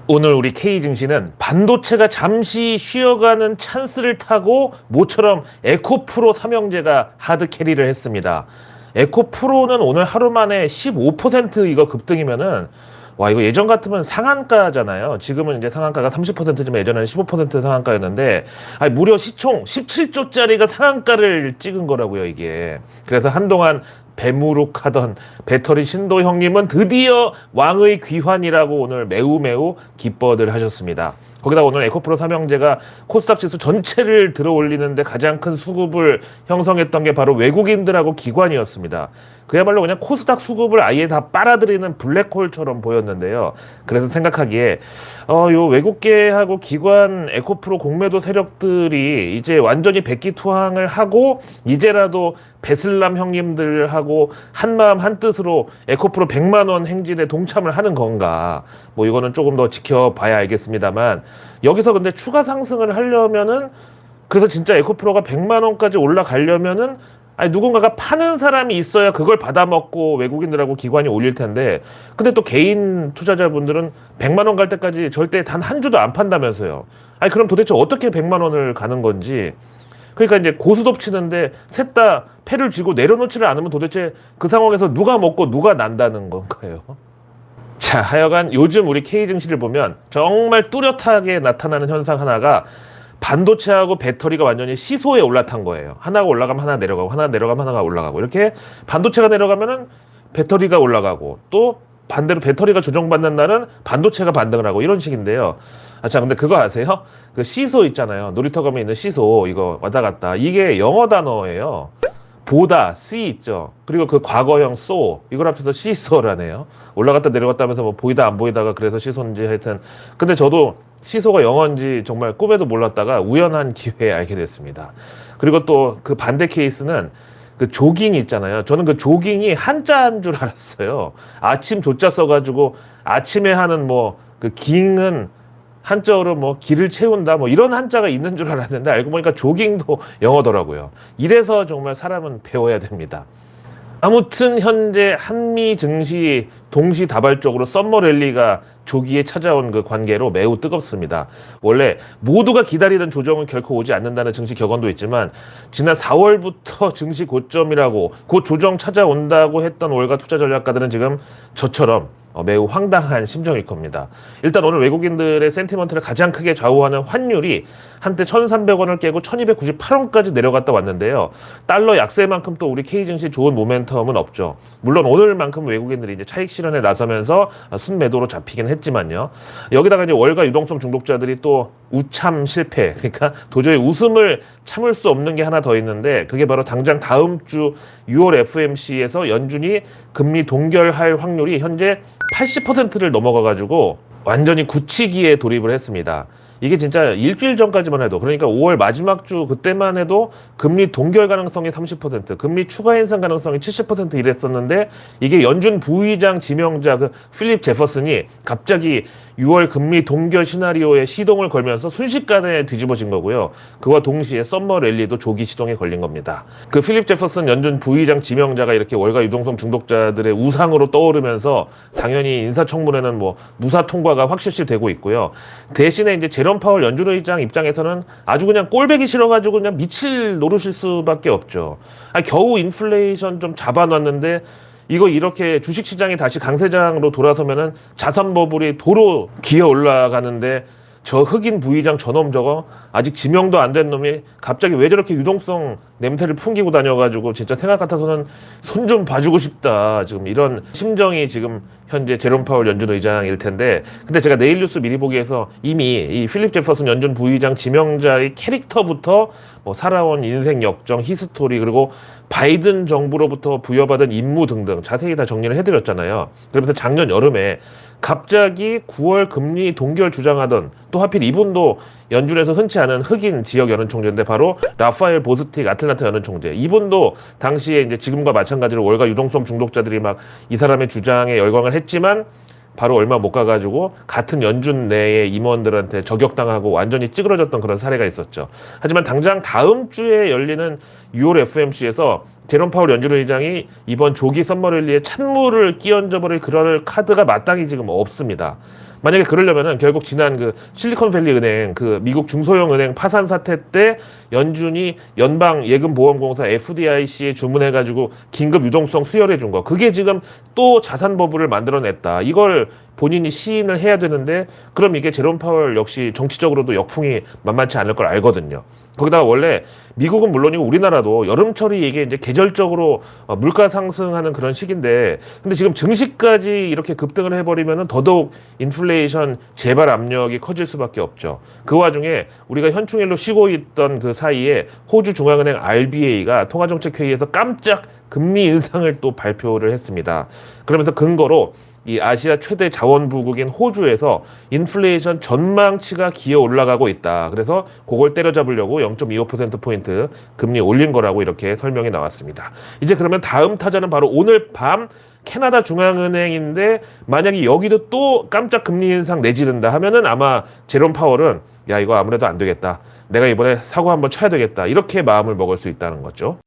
오늘 우리 K 증시는 반도체가 잠시 쉬어가는 찬스를 타고 모처럼 에코프로 삼형제가 하드 캐리를 했습니다. 에코프로는 오늘 하루 만에 15% 이거 급등이면은 와, 이거 예전 같으면 상한가잖아요. 지금은 이제 상한가가 30%지만 예전에는 15% 상한가였는데, 아니, 무려 시총 17조짜리가 상한가를 찍은 거라고요, 이게. 그래서 한동안 배무룩하던 배터리 신도 형님은 드디어 왕의 귀환이라고 오늘 매우 기뻐들 하셨습니다. 거기다 오늘 에코프로 삼형제가 코스닥 지수 전체를 들어 올리는데 가장 큰 수급을 형성했던 게 바로 외국인들하고 기관이었습니다. 그야말로 그냥 코스닥 수급을 아예 다 빨아들이는 블랙홀처럼 보였는데요. 그래서 생각하기에 요 외국계하고 기관 에코프로 공매도 세력들이 이제 완전히 백기투항을 하고 이제라도 베슬람 형님들하고 한마음 한뜻으로 에코프로 100만 원 행진에 동참을 하는 건가, 뭐 이거는 조금 더 지켜봐야 알겠습니다만, 여기서 근데 추가 상승을 하려면은, 그래서 진짜 에코프로가 100만 원까지 올라가려면은 아니 누군가가 파는 사람이 있어야 그걸 받아먹고 외국인들하고 기관이 올릴 텐데, 근데 또 개인 투자자분들은 100만 원 갈 때까지 절대 단 한 주도 안 판다면서요. 아니 그럼 도대체 어떻게 100만 원을 가는 건지. 그러니까 이제 고스톱 치는데 셋 다 패를 쥐고 내려놓지를 않으면 도대체 그 상황에서 누가 먹고 누가 난다는 건가요? 자, 하여간 요즘 우리 K 증시를 보면 정말 뚜렷하게 나타나는 현상 하나가, 반도체하고 배터리가 완전히 시소에 올라탄 거예요. 하나가 올라가면 하나 내려가고, 하나 내려가면 하나가 올라가고, 이렇게 반도체가 내려가면은 배터리가 올라가고, 또 반대로 배터리가 조정받는 날은 반도체가 반등을 하고, 이런 식인데요. 아, 자, 근데 그거 아세요? 그 시소 있잖아요. 놀이터 가면 있는 시소, 이거 왔다 갔다. 이게 영어 단어예요. 보다, see 있죠. 그리고 그 과거형 so, 이걸 합쳐서 시소라네요. 올라갔다 내려갔다 하면서 뭐 보이다 안 보이다가 그래서 시소인지 하여튼. 근데 저도 시소가 영어인지 정말 꿈에도 몰랐다가 우연한 기회에 알게 됐습니다. 그리고 또 그 반대 케이스는 그 조깅 있잖아요. 저는 그 조깅이 한자인 줄 알았어요. 아침 조자 써가지고 아침에 하는 뭐 그 깅은 한자어로 뭐 길을 채운다 뭐 이런 한자가 있는 줄 알았는데, 알고 보니까 조깅도 영어더라고요. 이래서 정말 사람은 배워야 됩니다. 아무튼 현재 한미 증시 동시다발적으로 썸머 랠리가 조기에 찾아온 그 관계로 매우 뜨겁습니다. 원래 모두가 기다리던 조정은 결코 오지 않는다는 증시 격언도 있지만, 지난 4월부터 증시 고점이라고 곧 조정 찾아온다고 했던 월가 투자 전략가들은 지금 저처럼 매우 황당한 심정일 겁니다. 일단 오늘 외국인들의 센티먼트를 가장 크게 좌우하는 환율이 한때 1,300원을 깨고 1,298원까지 내려갔다 왔는데요. 달러 약세만큼 또 우리 K증시 좋은 모멘텀은 없죠. 물론 오늘만큼 외국인들이 이제 차익 실현에 나서면서 순매도로 잡히긴 했지만요. 여기다가 이제 월가 유동성 중독자들이 또 우참 실패, 그러니까 도저히 웃음을 참을 수 없는 게 하나 더 있는데, 그게 바로 당장 다음 주 6월 FMC에서 연준이 금리 동결할 확률이 현재 80%를 넘어가가지고 완전히 굳히기에 돌입을 했습니다. 이게 진짜 일주일 전까지만 해도, 그러니까 5월 마지막 주 그때만 해도 금리 동결 가능성이 30%, 금리 추가 인상 가능성이 70% 이랬었는데, 이게 연준 부의장 지명자 그 필립 제퍼슨이 갑자기 6월 금리 동결 시나리오에 시동을 걸면서 순식간에 뒤집어진 거고요. 그와 동시에 썸머 랠리도 조기 시동에 걸린 겁니다. 그 필립 제퍼슨 연준 부의장 지명자가 이렇게 월가 유동성 중독자들의 우상으로 떠오르면서 당연히 인사청문회는 뭐 무사 통과가 확실시 되고 있고요. 대신에 이제 제롬 파월 연준 의장 입장에서는 아주 그냥 꼴배기 싫어가지고 그냥 미칠 노릇일 수밖에 없죠. 겨우 인플레이션 좀 잡아놨는데 이거 이렇게 주식시장이 다시 강세장으로 돌아서면은 자산 버블이 도로 기어 올라가는데, 저 흑인 부의장 저놈 저거 아직 지명도 안 된 놈이 갑자기 왜 저렇게 유동성 냄새를 풍기고 다녀가지고 진짜 생각 같아서는 손 좀 봐주고 싶다, 지금 이런 심정이 지금 현재 제롬 파월 연준 의장일 텐데, 근데 제가 내일 뉴스 미리 보기에서 이미 이 필립 제퍼슨 연준 부의장 지명자의 캐릭터부터 뭐 살아온 인생 역정, 히스토리, 그리고 바이든 정부로부터 부여받은 임무 등등 자세히 다 정리를 해드렸잖아요. 그러면서 작년 여름에 갑자기 9월 금리 동결 주장하던, 또 하필 이분도 연준에서 흔치 않은 흑인 지역 연은 총재인데 바로 라파엘 보스틱 아틀란타 연은 총재, 이분도 당시에 이제 지금과 마찬가지로 월가 유동성 중독자들이 막 이 사람의 주장에 열광을 했지만 바로 얼마 못 가가지고 같은 연준 내의 임원들한테 저격당하고 완전히 찌그러졌던 그런 사례가 있었죠. 하지만 당장 다음 주에 열리는 6월 FMC에서 제롬 파월 연준 의장이 이번 조기 썸머 랠리에 찬물을 끼얹어버릴 그럴 카드가 마땅히 지금 없습니다. 만약에 그러려면은 결국 지난 그 실리콘밸리 은행 그 미국 중소형 은행 파산 사태 때 연준이 연방예금보험공사 FDIC에 주문해가지고 긴급 유동성 수혈해 준 거, 그게 지금 또 자산버블을 만들어냈다, 이걸 본인이 시인을 해야 되는데, 그럼 이게 제롬 파월 역시 정치적으로도 역풍이 만만치 않을 걸 알거든요. 거기다가 원래 미국은 물론이고 우리나라도 여름철이 이게 이제 계절적으로 물가 상승하는 그런 시기인데, 근데 지금 증시까지 이렇게 급등을 해버리면은 더더욱 인플레이션 재발 압력이 커질 수밖에 없죠. 그 와중에 우리가 현충일로 쉬고 있던 그 사이에 호주 중앙은행 RBA가 통화정책회의에서 깜짝 금리 인상을 또 발표를 했습니다. 그러면서 근거로 이 아시아 최대 자원부국인 호주에서 인플레이션 전망치가 기어 올라가고 있다, 그래서 그걸 때려잡으려고 0.25%포인트 금리 올린 거라고 이렇게 설명이 나왔습니다. 이제 그러면 다음 타자는 바로 오늘 밤 캐나다 중앙은행인데, 만약에 여기도 또 깜짝 금리 인상 내지른다 하면은 아마 제롬 파월은 야, 이거 아무래도 안 되겠다, 내가 이번에 사고 한번 쳐야 되겠다, 이렇게 마음을 먹을 수 있다는 거죠.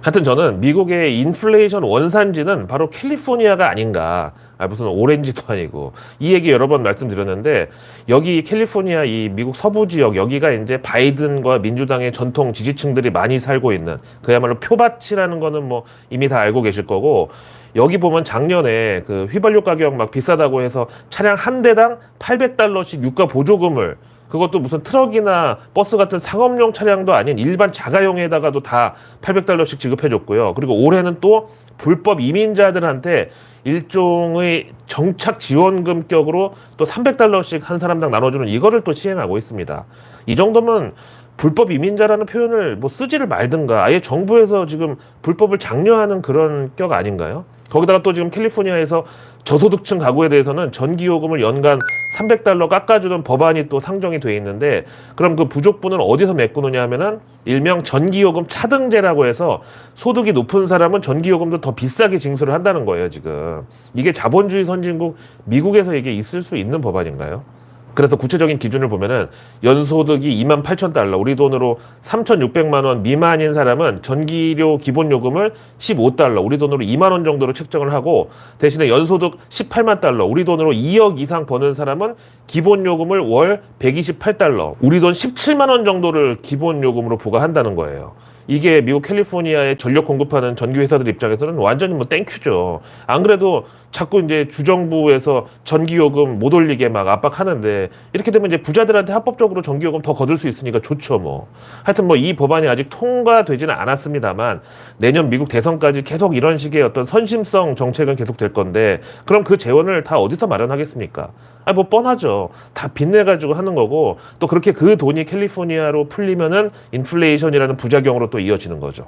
하여튼 저는 미국의 인플레이션 원산지는 바로 캘리포니아가 아닌가. 무슨 오렌지도 아니고. 이 얘기 여러 번 말씀드렸는데, 여기 캘리포니아 이 미국 서부 지역, 여기가 이제 바이든과 민주당의 전통 지지층들이 많이 살고 있는, 그야말로 표밭이라는 거는 뭐 이미 다 알고 계실 거고, 여기 보면 작년에 그 휘발유 가격 막 비싸다고 해서 차량 한 대당 $800씩 유가 보조금을, 그것도 무슨 트럭이나 버스 같은 상업용 차량도 아닌 일반 자가용에다가도 다 $800씩 지급해줬고요. 그리고 올해는 또 불법 이민자들한테 일종의 정착 지원금격으로 또 $300씩 한 사람당 나눠주는, 이거를 또 시행하고 있습니다. 이 정도면 불법 이민자라는 표현을 뭐 쓰지를 말든가, 아예 정부에서 지금 불법을 장려하는 그런 격 아닌가요? 거기다가 또 지금 캘리포니아에서 저소득층 가구에 대해서는 전기요금을 연간 $300 깎아주는 법안이 또 상정이 돼 있는데, 그럼 그 부족분은 어디서 메꾸느냐 하면은 일명 전기요금 차등제라고 해서 소득이 높은 사람은 전기요금도 더 비싸게 징수를 한다는 거예요, 지금. 이게 자본주의 선진국 미국에서 이게 있을 수 있는 법안인가요? 그래서 구체적인 기준을 보면은 연소득이 $28,000, 우리 돈으로 3,600만 원 미만인 사람은 전기료 기본요금을 $15, 우리 돈으로 2만 원 정도로 책정을 하고, 대신에 연소득 $18만, 우리 돈으로 2억 이상 버는 사람은 기본요금을 월 $128, 우리 돈 17만 원 정도를 기본요금으로 부과한다는 거예요. 이게 미국 캘리포니아에 전력 공급하는 전기회사들 입장에서는 완전히 뭐 땡큐죠. 안 그래도 자꾸 이제 주정부에서 전기요금 못 올리게 막 압박하는데, 이렇게 되면 이제 부자들한테 합법적으로 전기요금 더 거둘 수 있으니까 좋죠, 뭐. 하여튼 뭐 이 법안이 아직 통과되지는 않았습니다만, 내년 미국 대선까지 계속 이런 식의 어떤 선심성 정책은 계속 될 건데, 그럼 그 재원을 다 어디서 마련하겠습니까? 뭐 뻔하죠. 다 빚내가지고 하는 거고, 또 그렇게 그 돈이 캘리포니아로 풀리면은 인플레이션이라는 부작용으로 또 이어지는 거죠.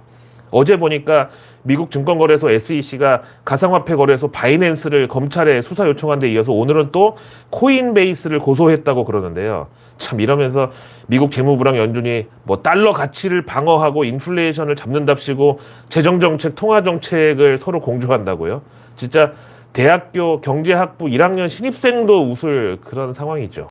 어제 보니까 미국 증권거래소 SEC가 가상화폐 거래소 바이낸스를 검찰에 수사 요청한 데 이어서 오늘은 또 코인베이스를 고소했다고 그러는데요. 참, 이러면서 미국 재무부랑 연준이 뭐 달러 가치를 방어하고 인플레이션을 잡는답시고 재정정책, 통화정책을 서로 공조한다고요. 진짜 대학교 경제학부 1학년 신입생도 웃을 그런 상황이죠.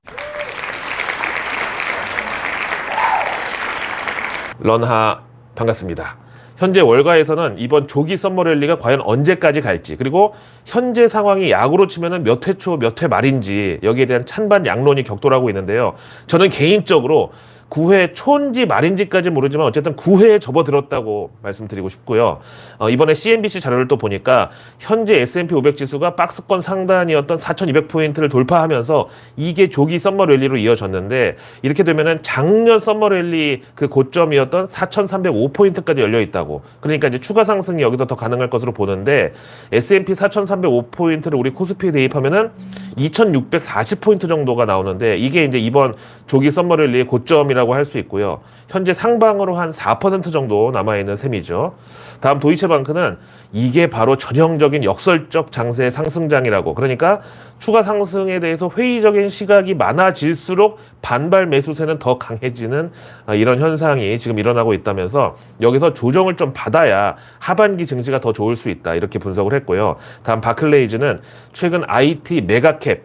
런하 반갑습니다. 현재 월가에서는 이번 조기 썸머랠리가 과연 언제까지 갈지, 그리고 현재 상황이 야구로 치면은 몇 회 초, 몇 회 말인지, 여기에 대한 찬반 양론이 격돌하고 있는데요. 저는 개인적으로 9회 초인지 말인지까지 모르지만 어쨌든 9회에 접어들었다고 말씀드리고 싶고요. 이번에 CNBC 자료를 또 보니까 현재 S&P 500 지수가 박스권 상단이었던 4,200포인트를 돌파하면서 이게 조기 썸머랠리로 이어졌는데, 이렇게 되면은 작년 썸머랠리 그 고점이었던 4,305포인트까지 열려 있다고. 그러니까 이제 추가 상승이 여기서 더 가능할 것으로 보는데, S&P 4,305포인트를 우리 코스피에 대입하면은 2,640포인트 정도가 나오는데, 이게 이제 이번 조기 썸머랠리의 고점이라고 할 수 있고요. 현재 상방으로 한 4% 정도 남아있는 셈이죠. 다음 도이체방크는 이게 바로 전형적인 역설적 장세의 상승장이라고, 그러니까 추가 상승에 대해서 회의적인 시각이 많아질수록 반발 매수세는 더 강해지는 이런 현상이 지금 일어나고 있다면서, 여기서 조정을 좀 받아야 하반기 증시가 더 좋을 수 있다, 이렇게 분석을 했고요. 다음 바클레이즈는 최근 IT 메가캡,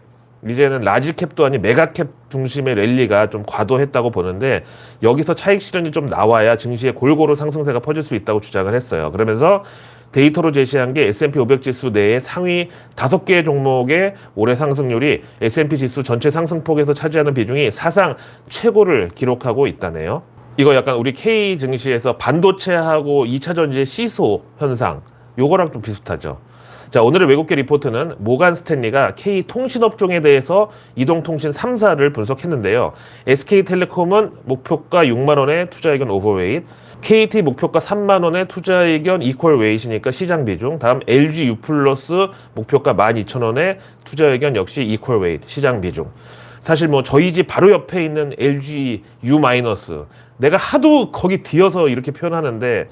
이제는 라지캡도 아닌 메가캡 중심의 랠리가 좀 과도했다고 보는데, 여기서 차익 실현이 좀 나와야 증시의 골고루 상승세가 퍼질 수 있다고 주장을 했어요. 그러면서 데이터로 제시한 게 S&P 500 지수 내의 상위 5개 종목의 올해 상승률이 S&P 지수 전체 상승폭에서 차지하는 비중이 사상 최고를 기록하고 있다네요. 이거 약간 우리 K 증시에서 반도체하고 2차 전지의 시소 현상, 요거랑 좀 비슷하죠. 자, 오늘의 외국계 리포트는 모간 스탠리가 K 통신업종에 대해서 이동통신 3사를 분석했는데요. SK텔레콤은 목표가 6만 원에 투자 의견 오버웨이트, KT 목표가 3만 원에 투자 의견 이퀄 웨이트니까 시장 비중, 다음 LG U 플러스 목표가 12,000원에 투자 의견 역시 이퀄 웨이트, 시장 비중. 사실 뭐 저희 집 바로 옆에 있는 LG U 마이너스, 내가 하도 거기 뒤어서 이렇게 표현하는데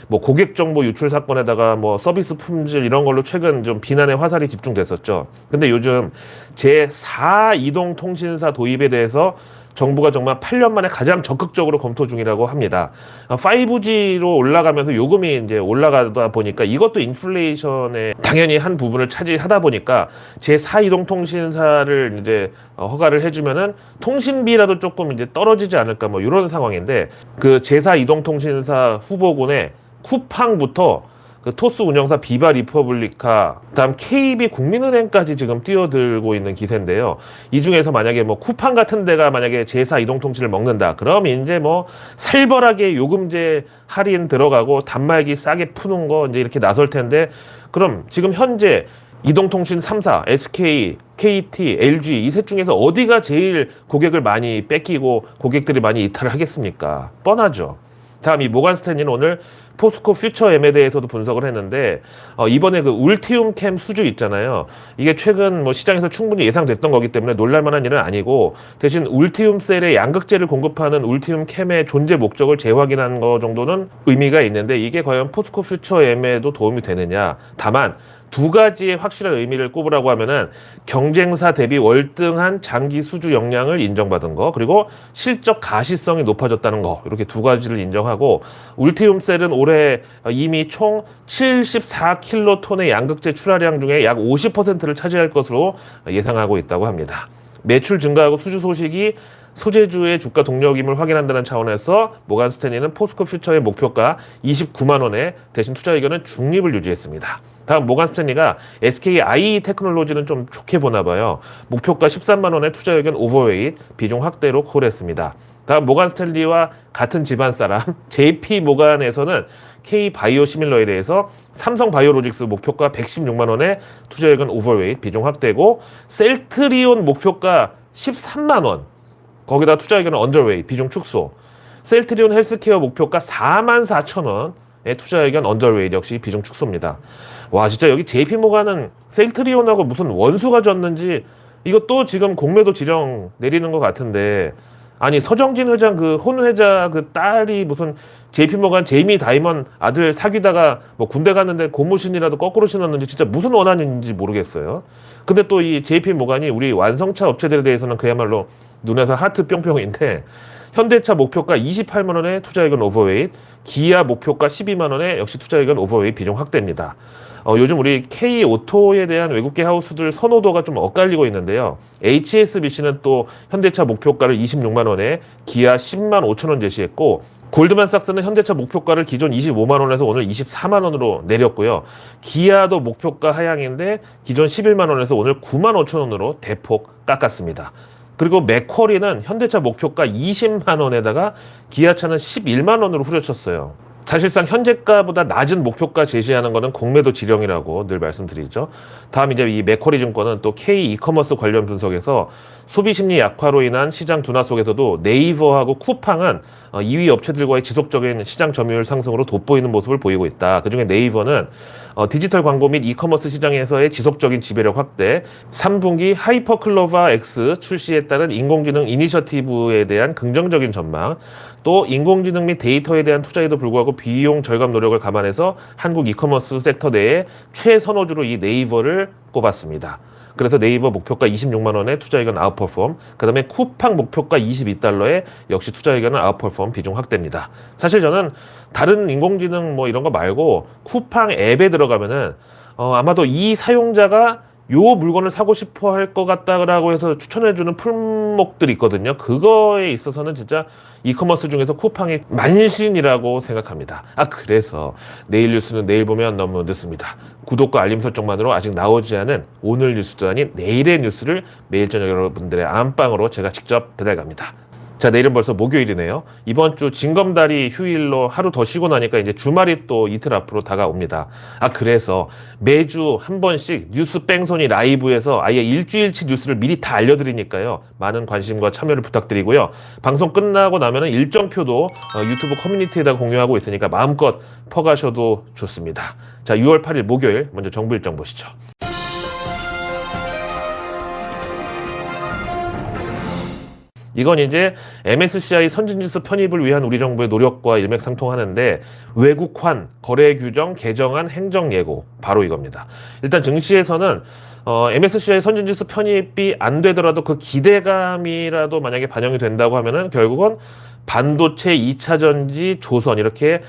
뭐 고객 정보 유출 사건에다가 뭐 서비스 품질 이런 걸로 최근 좀 비난의 화살이 집중됐었죠. 근데 요즘 제4 이동통신사 도입에 대해서 정부가 정말 8년 만에 가장 적극적으로 검토 중이라고 합니다. 5G로 올라가면서 요금이 이제 올라가다 보니까 이것도 인플레이션에 당연히 한 부분을 차지하다 보니까 제4 이동통신사를 이제 허가를 해주면은 통신비라도 조금 이제 떨어지지 않을까 뭐 이런 상황인데, 그 제4 이동통신사 후보군에 쿠팡부터 그 토스 운영사 비바 리퍼블리카, 다음 KB 국민은행까지 지금 뛰어들고 있는 기세인데요. 이 중에서 만약에 뭐 쿠팡 같은 데가 만약에 제4 이동통신을 먹는다, 그럼 이제 뭐 살벌하게 요금제 할인 들어가고 단말기 싸게 푸는 거 이제 이렇게 나설 텐데, 그럼 지금 현재 이동통신 3사 SK, KT, LG 이 셋 중에서 어디가 제일 고객을 많이 뺏기고 고객들이 많이 이탈을 하겠습니까? 뻔하죠. 다음 이 모간 스탠리는 오늘 포스코 퓨처 M에 대해서도 분석을 했는데, 이번에 그 울티움 캠 수주 있잖아요. 이게 최근 뭐 시장에서 충분히 예상됐던 거기 때문에 놀랄만한 일은 아니고, 대신 울티움 셀에 양극재를 공급하는 울티움 캠의 존재 목적을 재확인한 거 정도는 의미가 있는데, 이게 과연 포스코 퓨처 M에도 도움이 되느냐. 다만 두 가지의 확실한 의미를 꼽으라고 하면은 경쟁사 대비 월등한 장기 수주 역량을 인정받은 거, 그리고 실적 가시성이 높아졌다는 거, 이렇게 두 가지를 인정하고, 울티움셀은 올해 이미 총 74킬로톤의 양극재 출하량 중에 약 50%를 차지할 것으로 예상하고 있다고 합니다. 매출 증가하고 수주 소식이 소재주의 주가 동력임을 확인한다는 차원에서 모간 스탠리는 포스코 퓨처의 목표가 29만 원에 대신 투자 의견은 중립을 유지했습니다. 다음 모간 스탠리가 SK IE 테크놀로지는 좀 좋게 보나 봐요. 목표가 13만 원에 투자 의견 오버웨이트, 비중 확대로 콜했습니다. 다음 모간 스탠리와 같은 집안 사람 JP 모간에서는 K 바이오 시밀러에 대해서 삼성 바이오로직스 목표가 116만 원에 투자 의견 오버웨이트, 비중 확대고, 셀트리온 목표가 13만 원, 거기다 투자 의견은 언더웨이트, 비중 축소. 셀트리온 헬스케어 목표가 44,000원에 투자 의견 언더웨이트, 역시 비중 축소입니다. 와, 진짜 여기 JP모간은 셀트리온하고 무슨 원수가 졌는지 이거 또 지금 공매도 지령 내리는 것 같은데, 아니 서정진 회장 그 혼외자 그 딸이 무슨 JP모간 제이미 다이먼 아들 사귀다가 뭐 군대 갔는데 고무신이라도 거꾸로 신었는지 진짜 무슨 원한인지 모르겠어요. 근데 또 이 JP모간이 우리 완성차 업체들에 대해서는 그야말로 눈에서 하트 뿅뿅인데, 현대차 목표가 28만 원에 투자 의견 오버웨이트, 기아 목표가 12만 원에 역시 투자 의견 오버웨이트, 비중 확대입니다. 요즘 우리 K오토에 대한 외국계 하우스들 선호도가 좀 엇갈리고 있는데요. HSBC는 또 현대차 목표가를 26만 원에 기아 10만 5천 원 제시했고, 골드만삭스는 현대차 목표가를 기존 25만 원에서 오늘 24만 원으로 내렸고요. 기아도 목표가 하향인데 기존 11만 원에서 오늘 9만 5천 원으로 대폭 깎았습니다. 그리고 맥쿼리는 현대차 목표가 20만 원에다가 기아차는 11만 원으로 후려쳤어요. 사실상 현재가보다 낮은 목표가 제시하는 것은 공매도 지령이라고 늘 말씀드리죠. 다음 이제 이 맥쿼리 증권은 또 K 이커머스 관련 분석에서 소비 심리 약화로 인한 시장 둔화 속에서도 네이버하고 쿠팡은 2위 업체들과의 지속적인 시장 점유율 상승으로 돋보이는 모습을 보이고 있다. 그중에 네이버는 디지털 광고 및 이커머스 시장에서의 지속적인 지배력 확대, 3분기 하이퍼클로바 X 출시에 따른 인공지능 이니셔티브에 대한 긍정적인 전망, 또 인공지능 및 데이터에 대한 투자에도 불구하고 비용 절감 노력을 감안해서 한국 이커머스 섹터 내에 최선호주로 이 네이버를 꼽았습니다. 그래서 네이버 목표가 26만 원에 투자 의견 아웃퍼폼, 그 다음에 쿠팡 목표가 22달러에 역시 투자 의견은 아웃퍼폼, 비중 확대입니다. 사실 저는 다른 인공지능 뭐 이런 거 말고 쿠팡 앱에 들어가면은 아마도 이 사용자가 요 물건을 사고 싶어 할 것 같다라고 해서 추천해주는 품목들이 있거든요. 그거에 있어서는 진짜 이커머스 중에서 쿠팡이 만신이라고 생각합니다. 그래서 내일 뉴스는 내일 보면 너무 늦습니다. 구독과 알림 설정만으로 아직 나오지 않은 오늘 뉴스도 아닌 내일의 뉴스를 매일 저녁 여러분들의 안방으로 제가 직접 배달 갑니다. 자, 내일은 벌써 목요일이네요. 이번 주 징검다리 휴일로 하루 더 쉬고 나니까 이제 주말이 또 이틀 앞으로 다가옵니다. 그래서 매주 한 번씩 뉴스 뺑소니 라이브에서 아예 일주일치 뉴스를 미리 다 알려드리니까요. 많은 관심과 참여를 부탁드리고요. 방송 끝나고 나면은 일정표도 유튜브 커뮤니티에다 공유하고 있으니까 마음껏 퍼가셔도 좋습니다. 자, 6월 8일 목요일 먼저 정부 일정 보시죠. 이건 이제 MSCI 선진지수 편입을 위한 우리 정부의 노력과 일맥상통하는데 외국환 거래 규정 개정안 행정 예고 바로 이겁니다. 일단 증시에서는 MSCI 선진지수 편입이 안 되더라도 그 기대감이라도 만약에 반영이 된다고 하면은 결국은 반도체, 2차 전지, 조선 이렇게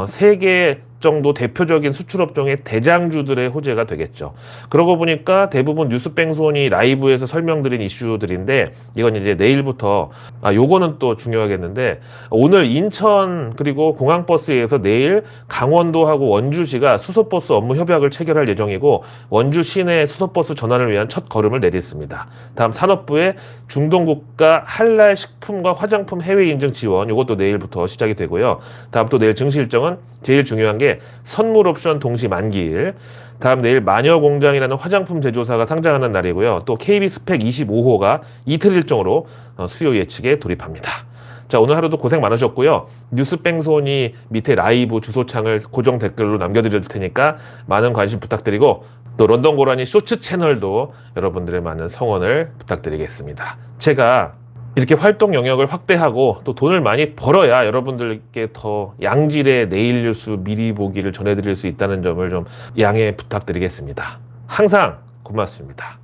세 개 정도 대표적인 수출업종의 대장주들의 호재가 되겠죠. 그러고 보니까 대부분 뉴스 뺑소니 라이브에서 설명드린 이슈들인데 이건 이제 내일부터 요거는 또 중요하겠는데 오늘 인천 그리고 공항버스에서 내일 강원도하고 원주시가 수소버스 업무 협약을 체결할 예정이고 원주 시내 수소버스 전환을 위한 첫 걸음을 내딛습니다. 다음 산업부의 중동국가 할랄 식품과 화장품 해외 인증 지원 요것도 내일부터 시작이 되고요. 다음 또 내일 증시 일정은 제일 중요한 게 선물 옵션 동시 만기일. 다음 내일 마녀공장이라는 화장품 제조사가 상장하는 날이고요. 또 KB 스펙 25호가 이틀 일정으로 수요 예측에 돌입합니다. 자, 오늘 하루도 고생 많으셨고요. 뉴스 뺑소니 밑에 라이브 주소창을 고정 댓글로 남겨드릴 테니까 많은 관심 부탁드리고 또 런던 고라니 쇼츠 채널도 여러분들의 많은 성원을 부탁드리겠습니다. 제가 이렇게 활동 영역을 확대하고 또 돈을 많이 벌어야 여러분들께 더 양질의 내일 뉴스 미리 보기를 전해드릴 수 있다는 점을 좀 양해 부탁드리겠습니다. 항상 고맙습니다.